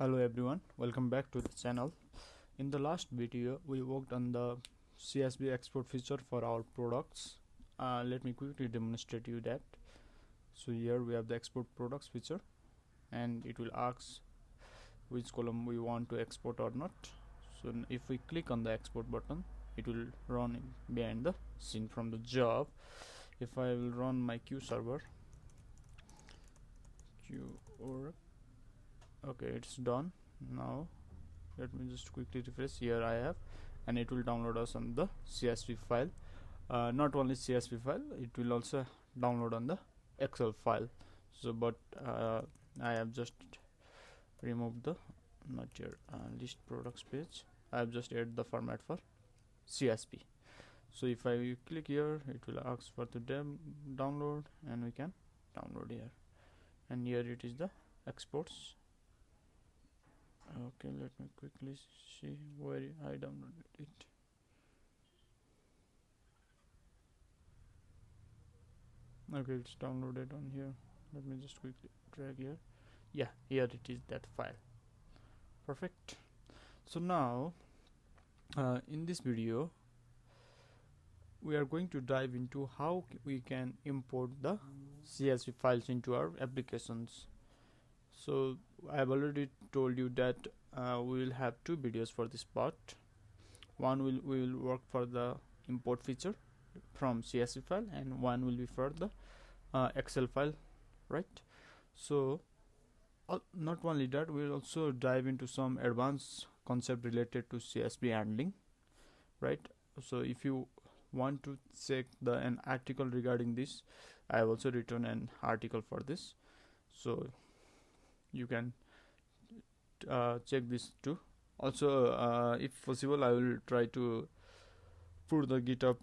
Hello everyone, welcome back to the channel. In the last video we worked on the CSV export feature for our products. Let me quickly demonstrate you that. So here we have the export products feature and it will ask which column we want to export or not. So if we click on the export button, it will run behind the scene from the job. If I will run my queue server, okay, it's done. Now let me just quickly refresh. Here I have, and it will download us on the CSV file. Not only CSV file, it will also download on the Excel file. So but I have just removed the list products page. I have just added the format for CSV. So if I click here, it will ask for the download, and we can download here, and here it is the exports. Okay, let me quickly see where I downloaded it. Okay, it's downloaded on here. Let me just quickly drag here. Yeah, here it is, that file. Perfect. So now in this video we are going to dive into how we can import the CSV files into our applications. So I have already told you that we will have two videos for this part. One we will work for the import feature from CSV file, and one will be for the Excel file, right? So not only that, we will also dive into some advanced concept related to CSV handling, right? So if you want to check an article regarding this, I have also written an article for this, so you can check this too. Also if possible, I will try to put the GitHub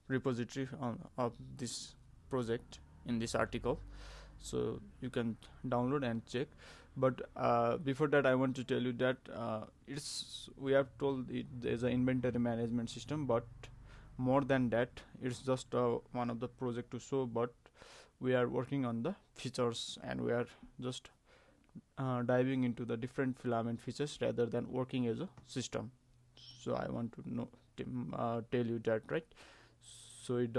repository of this project in this article, so you can download and check. But before that, I want to tell you that we have told it there's an inventory management system, but more than that, it's just one of the project to show. But we are working on the features, and we are just diving into the different filament features rather than working as a system. So I want to tell you that, right? So it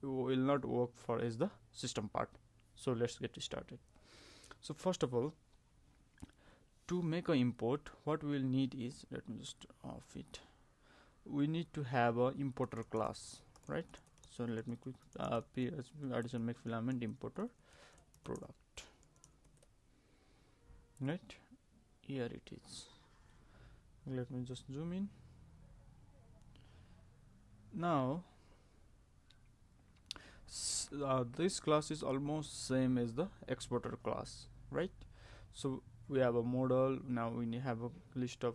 will not work for as the system part. So let's get started. So first of all, to make an import, what we will need is, let me just off it, we need to have a importer class, right? So let me quick addition make filament importer product, right? Here it is. Let me just zoom in. Now this class is almost same as the exporter class, right? So we have a model. Now we have a list of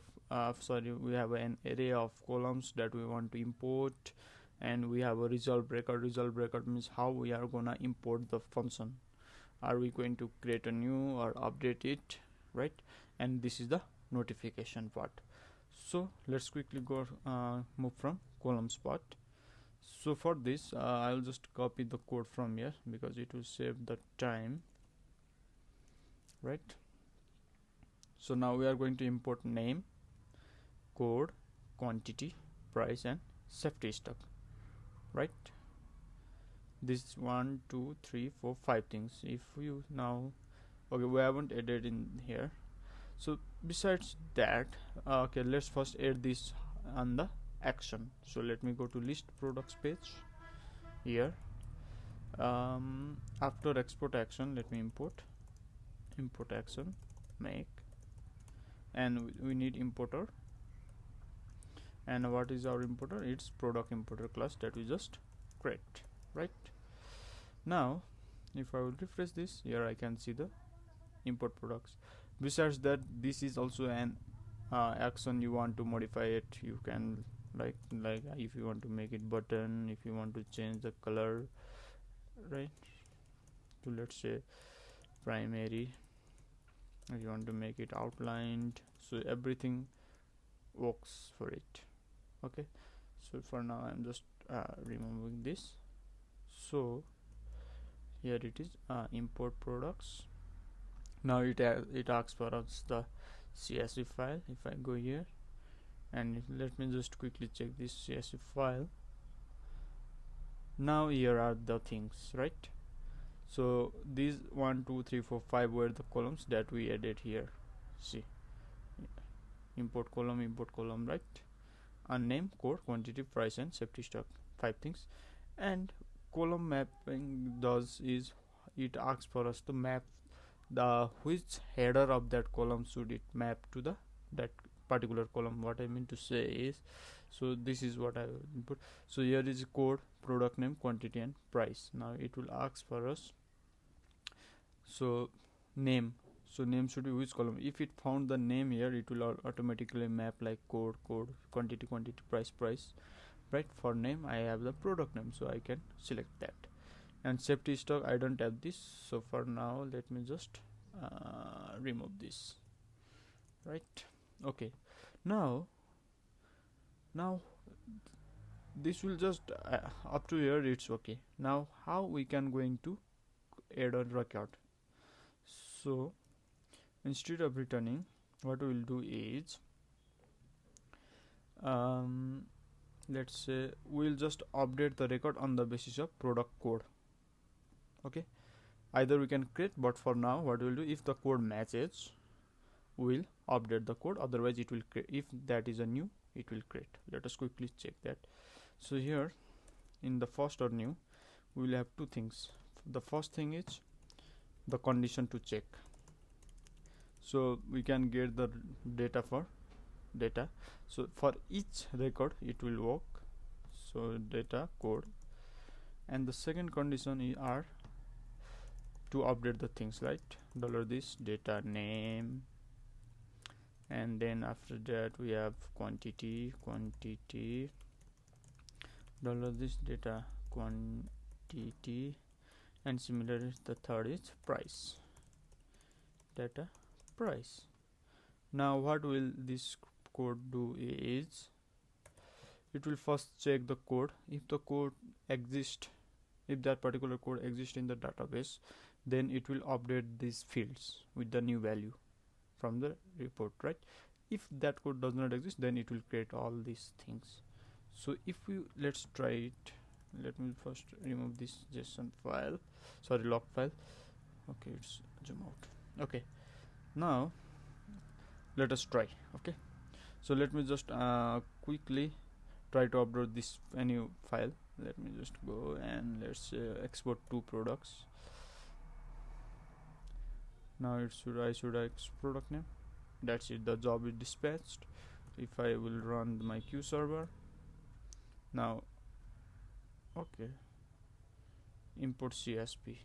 we have an array of columns that we want to import, and we have a result breaker. Result breaker means how we are gonna import the function. Are we going to create a new or update it, right? And this is the notification part. So let's quickly go move from columns part. So for this I'll just copy the code from here because it will save the time, right? So now we are going to import name, code, quantity, price, and safety stock, right? This 1 2 3 4 5 things. If you now, okay, we haven't added in here. So besides that, okay, let's first add this on the action. So let me go to list products page here. After export action, let me import action, make, and we need importer. And what is our importer? It's product importer class that we just create, right? Now if I will refresh this, here I can see the import products. Besides that, this is also an action. You want to modify it, you can like if you want to make it button, if you want to change the color, right, to let's say primary, if you want to make it outlined, so everything works for it. Okay, so for now I'm just removing this. So here it is, import products, Now it asks for us the CSV file. If I go here and let me just quickly check this CSV file. Now here are the things, right? So these 1 2 3 4 5 were the columns that we added here. See, import column, right? Name, code, quantity, price, and safety stock. 5 things. And column mapping does is it asks for us to map the which header of that column should it map to the that particular column. What I mean to say is, so this is what I will input. So here is code, product name, quantity, and price. Now it will ask for us, so name. So name should be which column. If it found the name here, it will automatically map like code, quantity, price, right? For name I have the product name, so I can select that. And safety stock, I don't have this, so for now let me just remove this, right? Okay, now this will just up to here it's okay. Now how we can going to add a record? So instead of returning, what we will do is let's say we'll just update the record on the basis of product code. Okay, either we can create, but for now what we'll do, if the code matches we'll update the code, otherwise it will create. If that is a new, it will create. Let us quickly check that. So here in the first or new, we will have two things. The first thing is the condition to check, so we can get the data for data. So for each record it will work, so data code. And the second condition are to update the things, right? $this data name, and then after that we have quantity $this data quantity, and similarly the third is price, data price. Now what will this code do is, it will first check the code. If the code exists, if that particular code exists in the database, then it will update these fields with the new value from the report, right? If that code does not exist, then it will create all these things. So if we let's try it. Let me first remove this JSON file, sorry, log file. Okay, it's zoom out. Okay, now let us try. Okay, so let me just quickly try to upload this new file. Let me just go and let's export two products. Now it should export product name. That's it, the job is dispatched. If I will run my queue server now, okay, import CSV,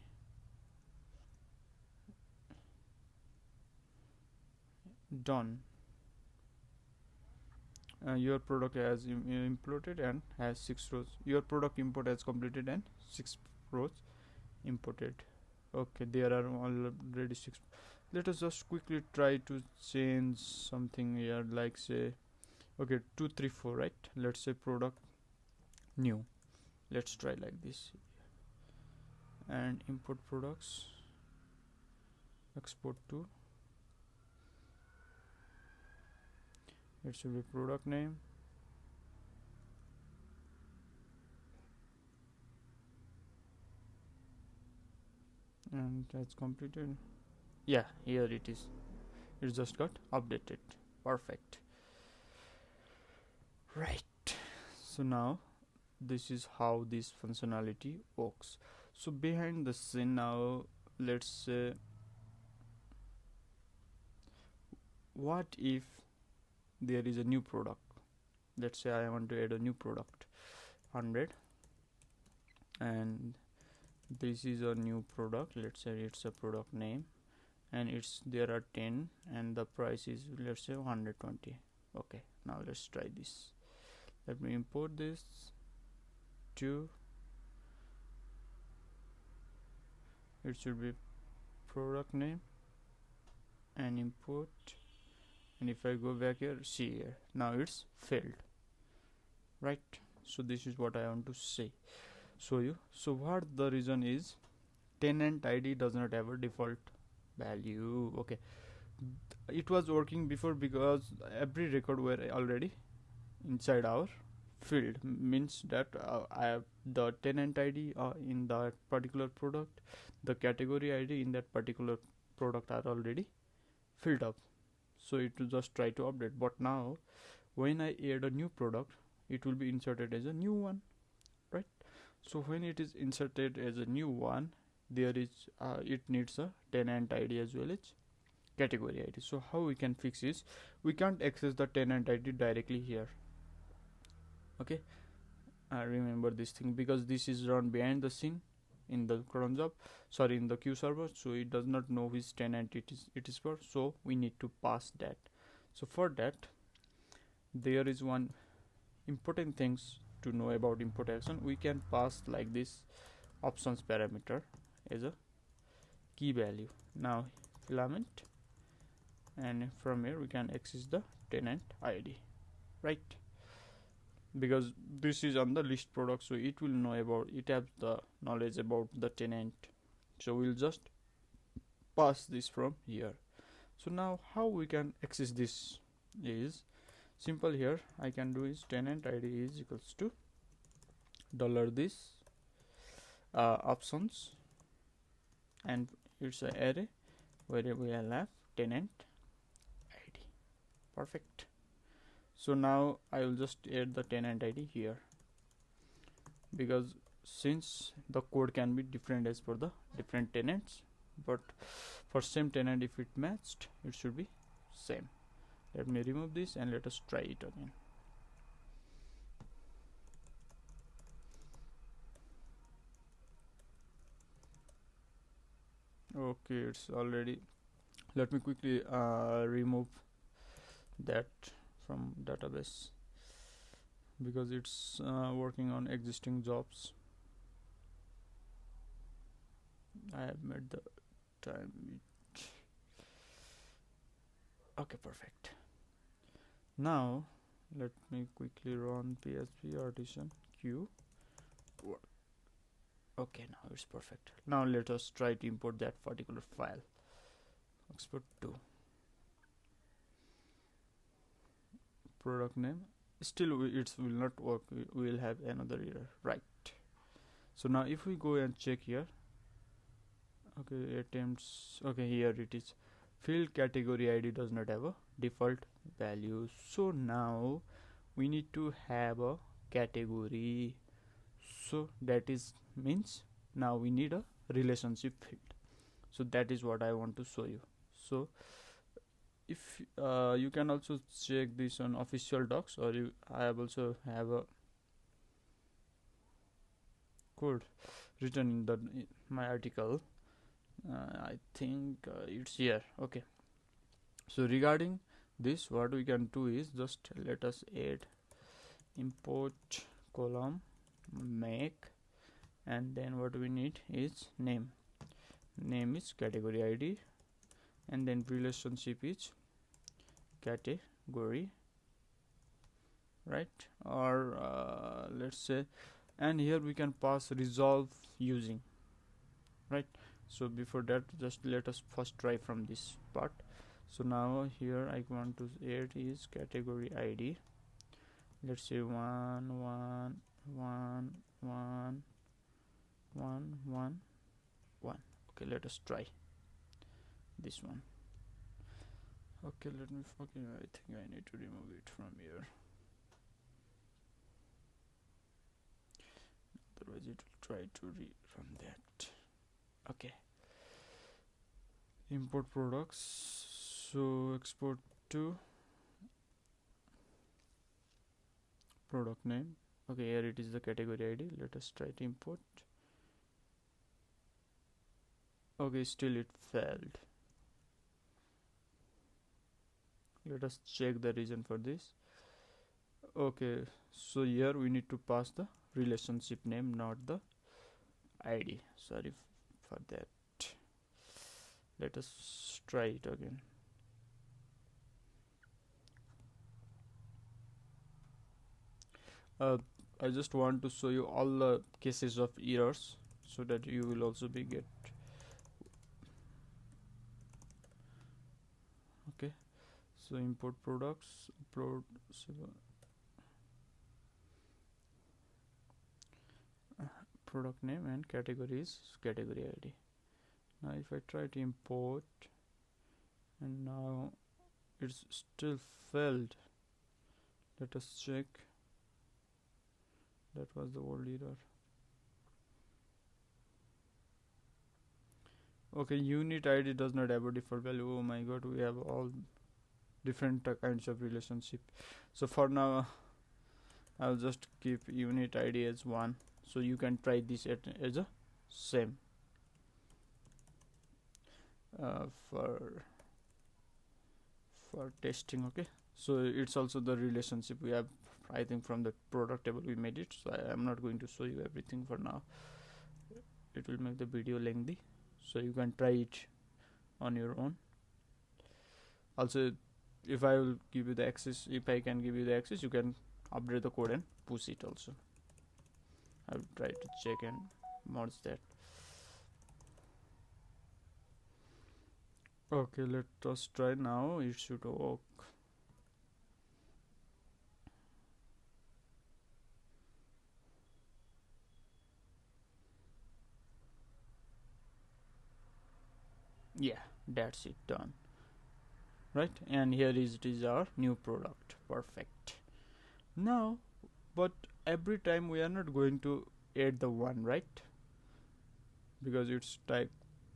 done. Your product has imported and has 6 rows. Your product import has completed and 6 rows imported. Okay, there are already 6. Let us just quickly try to change something here, like say, okay, 2 3 4, right? Let's say product new. Let's try like this, and import products, export to, it should be product name, and that's completed. Yeah, here it is. It just got updated. Perfect. Right, so now this is how this functionality works. So behind the scene, now let's say, what if there is a new product? Let's say I want to add a new product, 100, and this is a new product. Let's say it's a product name, and there are 10, and the price is, let's say, 120. Okay, now let's try this. Let me import this to, it should be product name, and import. And if I go back here, see here, now it's failed, right? So this is what I want to say, show you. So what the reason is, tenant ID does not have a default value. Okay, it was working before because every record were already inside our field, means that I have the tenant ID in that particular product, the category ID in that particular product are already filled up, so it will just try to update. But now when I add a new product, it will be inserted as a new one, right? So when it is inserted as a new one, there is it needs a tenant ID as well as category ID. So how we can fix is, we can't access the tenant ID directly here. Okay, remember this thing, because this is run behind the scene in the cron job, sorry, in the queue server, so it does not know which tenant it is for. So we need to pass that. So for that, there is one important things to know about import action. We can pass like this options parameter as a key value. Now filament, and from here we can access the tenant ID, right? Because this is on the list product, so it will know about it, has the knowledge about the tenant, so we'll just pass this from here. So now how we can access this is simple. Here I can do is tenant ID is equals to $this options, and it's an array where we will have tenant ID. Perfect. So now I will just add the tenant ID here, because since the code can be different as for the different tenants, but for same tenant, if it matched, it should be same. Let me remove this and let us try it again. Okay, it's already, let me quickly remove that from database, because it's working on existing jobs. I have made the time it. Okay, perfect. Now let me quickly run PHP artisan queue work. Okay, now it's perfect. Now let us try to import that particular file. Export to product name. Still it will not work, we will have another error, right? So now if we go and check here, okay, attempts, okay, here it is, field category ID does not have a default value. So now we need to have a category, so that is means now we need a relationship field. So that is what I want to show you. So if you can also check this on official docs, or I have also have a code written in the my article. I think it's here. Okay, so regarding this, what we can do is just let us add import column make, and then what we need is name is category ID, and then relationship is category, right? Or let's say, and here we can pass resolve using, right? So before that, just let us first try from this part. So now here I want to add is category ID, let's say 1 1 1 1 1 1 1. Okay, let us try this one. Okay, let me fucking, I think I need to remove it from here, otherwise it will try to rerun that. Okay, import products, so export to product name. Okay, here it is the category ID. Let us try to import. Okay, still it failed. Let us check the reason for this. Okay, so here we need to pass the relationship name, not the ID. Sorry for that. Let us try it again. I just want to show you all the cases of errors, so that you will also be get. Okay, so import products, upload product name, and category is category ID. Now if I try to import, and now it's still failed. Let us check. That was the old error. Okay, unit ID does not have a default value. Oh my god, we have all different kinds of relationship. So for now I'll just keep unit ID as 1, so you can try this as a same for testing. Okay, so it's also the relationship we have, I think, from the product table we made it. So I am not going to show you everything for now, it will make the video lengthy, so you can try it on your own. Also, if I will give you the access, if I can give you the access, you can update the code and push it also. I will try to check and merge that. Okay, let us try now. It should work. Yeah, that's it, done. Right, and here it is our new product. Perfect. Now, but every time we are not going to add the one, right? Because it's type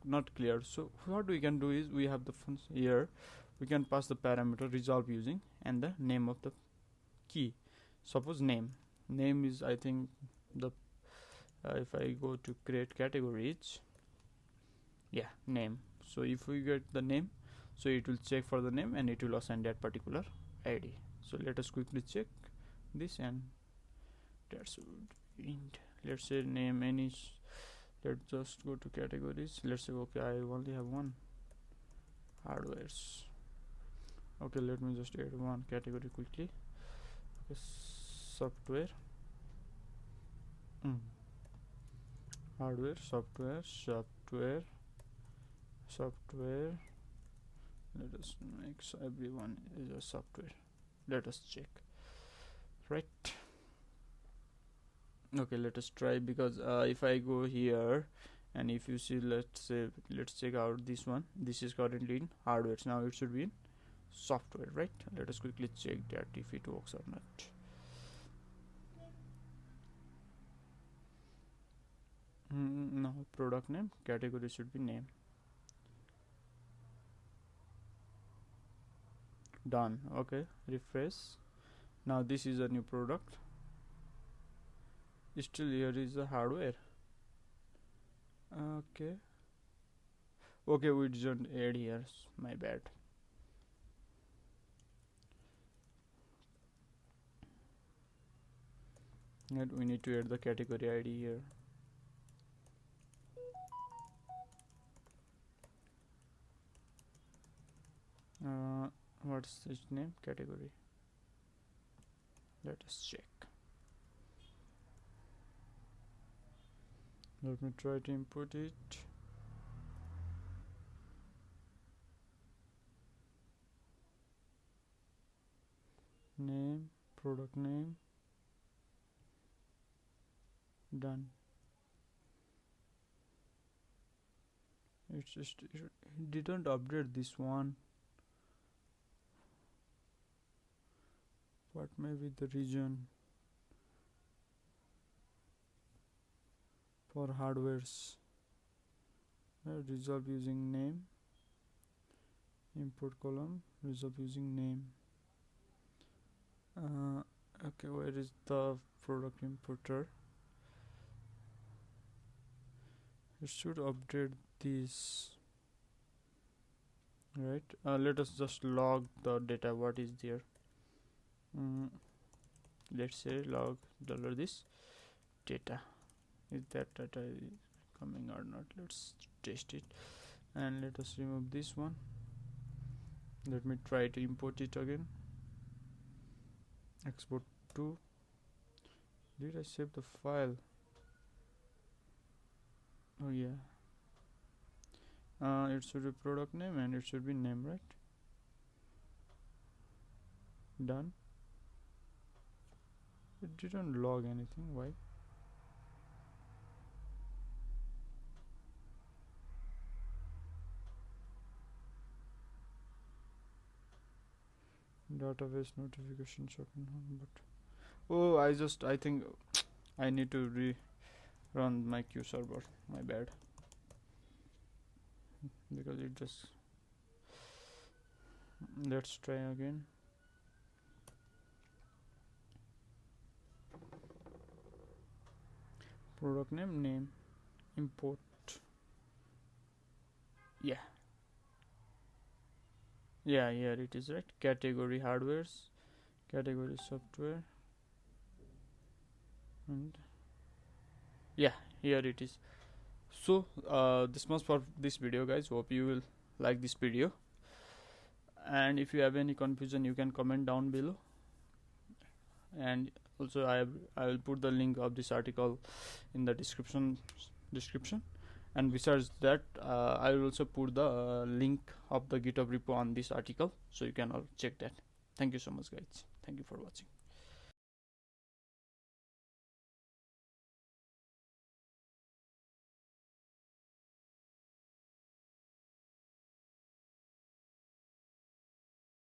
not clear. So what we can do is, we have the function here, we can pass the parameter resolve using and the name of the key. Suppose name is, I think, the if I go to create categories, yeah, name. So if we get the name, so it will check for the name and it will assign that particular ID. So let us quickly check this, and that's int. Let's say name any. Let's just go to categories. Let's say, okay, I only have one, hardwares. Okay, let me just add one category quickly. Okay, software, hardware, software. Let us make so everyone is a software. Let us check. Right. Okay, let us try, because if I go here and if you see, let's check out this one. This is currently in hardware. Now it should be in software, right? Let us quickly check that if it works or not. No, product name, category should be name. Done. Okay, refresh. Now this is a new product. Still here is the hardware. Okay, we didn't add here, my bad. And we need to add the category ID here. What's its name? Category. Let us check. Let me try to input it. Name, product name. Done. It's just, it didn't update this one. What may be the reason? For hardwares, resolve using name, import column, resolve using name. Okay, where is the product importer? It should update this, right? Let us just log the data, what is there. Let's say log $this data. Is that data coming or not? Let's test it, and let us remove this one. Let me try to import it again. Export to. Did I save the file? Oh yeah. It should be product name and it should be name, right? done. It didn't log anything. Why? Database notification showing on, but oh, I think I need to run my queue server. My bad. Because it just, let's try again. Product name import. Yeah, here it is, right? Category hardwares, category software, and yeah, here it is. So this much for this video, guys. Hope you will like this video, and if you have any confusion you can comment down below, and also I will put the link of this article in the description, and besides that I will also put the link of the GitHub repo on this article, so you can all check that. Thank you so much, guys. Thank you for watching.